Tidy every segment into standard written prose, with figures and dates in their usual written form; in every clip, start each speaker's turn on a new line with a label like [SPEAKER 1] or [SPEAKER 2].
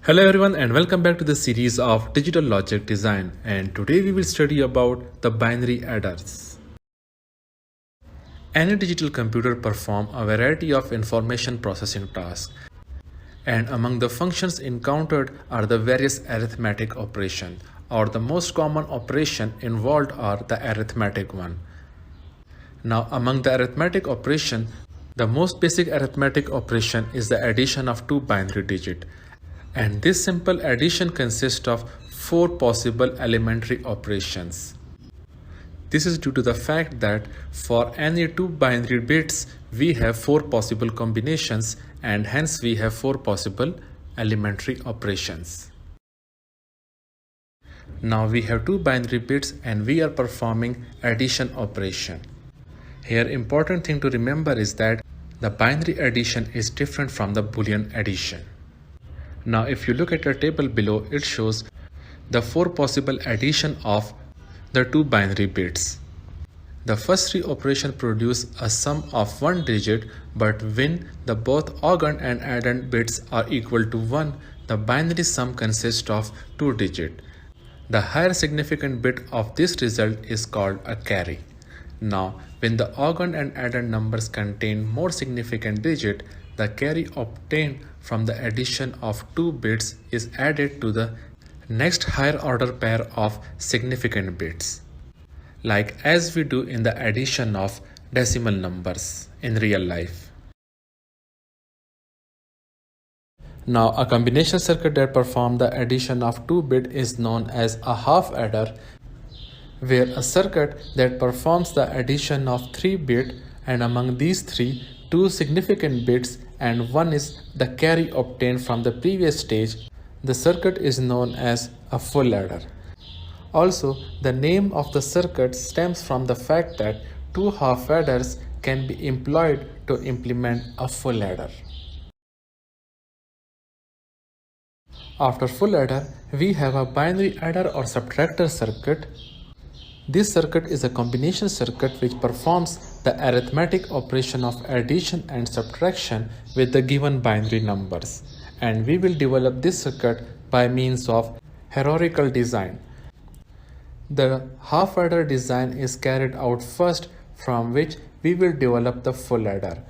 [SPEAKER 1] Hello everyone and welcome back to the series of digital logic design, and today we will study about the binary adders. Any digital computer performs a variety of information processing tasks, and among the functions encountered are the various arithmetic operations, or the most common operation involved are the arithmetic one. Now among the arithmetic operation, the most basic arithmetic operation is the addition of two binary digits. And this simple addition consists of four possible elementary operations. This is due to the fact that for any two binary bits, we have four possible combinations, and hence we have four possible elementary operations. Now we have two binary bits and we are performing addition operation. Here important thing to remember is that the binary addition is different from the Boolean addition. Now if you look at the table below, it shows the four possible addition of the two binary bits. The first three operations produce a sum of one digit, but when the both odd and addend bits are equal to 1, the binary sum consists of two digits. The higher significant bit of this result is called a carry. Now when the odd and addend numbers contain more significant digit, the carry obtained from the addition of two bits is added to the next higher order pair of significant bits, like as we do in the addition of decimal numbers in real life. Now a combination circuit that performs the addition of two bits is known as a half adder, where a circuit that performs the addition of 3 bits, and among these three, two significant bits and one is the carry obtained from the previous stage, the circuit is known as a full adder. Also, the name of the circuit stems from the fact that two half adders can be employed to implement a full adder. After full adder, we have a binary adder or subtractor circuit. This circuit is a combination circuit which performs the arithmetic operation of addition and subtraction with the given binary numbers, and we will develop this circuit by means of hierarchical design. The half adder design is carried out first, from which we will develop the full adder,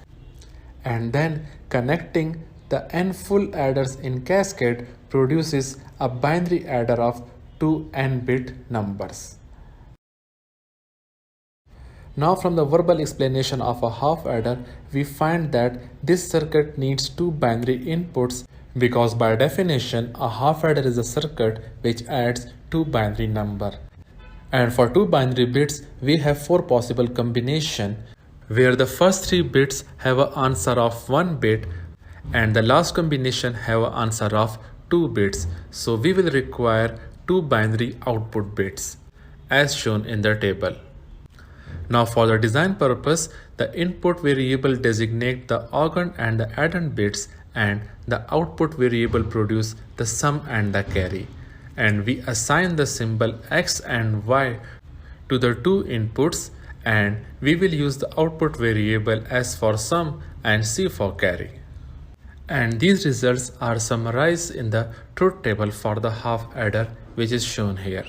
[SPEAKER 1] and then connecting the n full adders in cascade produces a binary adder of two n-bit numbers. Now from the verbal explanation of a half adder, we find that this circuit needs two binary inputs, because by definition a half adder is a circuit which adds two binary number. And for two binary bits, we have four possible combinations, where the first three bits have an answer of 1 bit and the last combination have an answer of 2 bits. So we will require two binary output bits as shown in the table. Now for the design purpose, the input variable designate the odd and the addend bits, and the output variable produce the sum and the carry. And we assign the symbol x and y to the two inputs, and we will use the output variable s for sum and c for carry. And these results are summarized in the truth table for the half adder, which is shown here.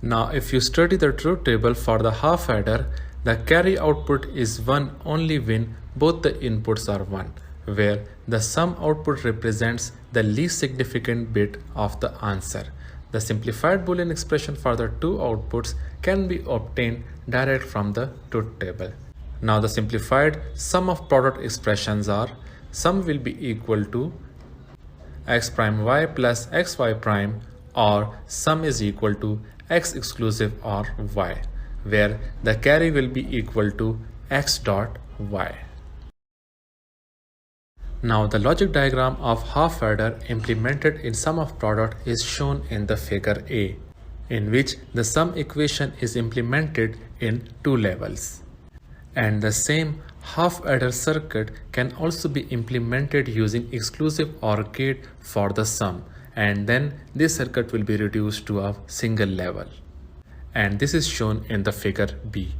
[SPEAKER 1] Now if you study the truth table for the half adder, the carry output is 1 only when both the inputs are 1, where the sum output represents the least significant bit of the answer. The simplified Boolean expression for the two outputs can be obtained direct from the truth table. Now the simplified sum of product expressions are: sum will be equal to x prime y plus xy prime, or sum is equal to x exclusive or y, where the carry will be equal to x dot y. Now the logic diagram of half adder implemented in sum of product is shown in the figure A, in which the sum equation is implemented in two levels. And the same half adder circuit can also be implemented using exclusive OR gate for the sum, and then this circuit will be reduced to a single level. And this is shown in the figure B.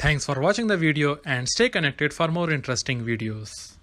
[SPEAKER 1] Thanks for watching the video and stay connected for more interesting videos.